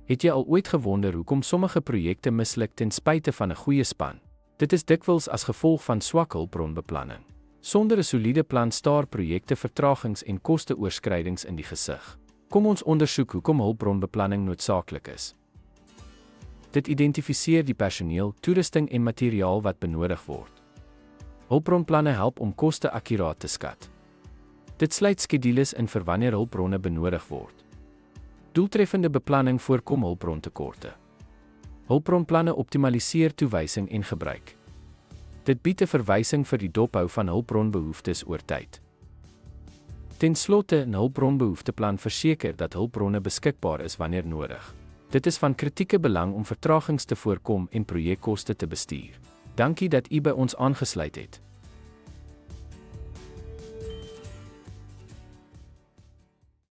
Het jy al ooit gewonder hoekom sommige projekte misluk ten spyte van 'n goeie span? Dit is dikwels as gevolg van swak hulpbronbeplanning. Sonder 'n soliede plan staar projekte vertragings en koste-oorskrydings in die gesig. Kom ons ondersoek hoekom hulpbronbeplanning noodsaaklik is. Dit identifiseer die personeel, toerusting en materiaal wat benodig word. Hulpbronplanne help om koste akkuraat te skat. Dit sluit skedules in vir wanneer hulpbronne benodig word. Doeltreffende beplanning voorkom hulpbrontekorte. Hulpbronplanne optimaliseer toewysing en gebruik. Dit bied 'n verwysing vir die dophou van hulpbronbehoeftes oor tyd. Ten slotte, 'n hulpbronbehoefteplan verseker dat hulpbronne beskikbaar is wanneer nodig. Dit is van kritieke belang om vertragings te voorkom en projekkoste te bestuur. Dankie dat u by ons aangesluit het.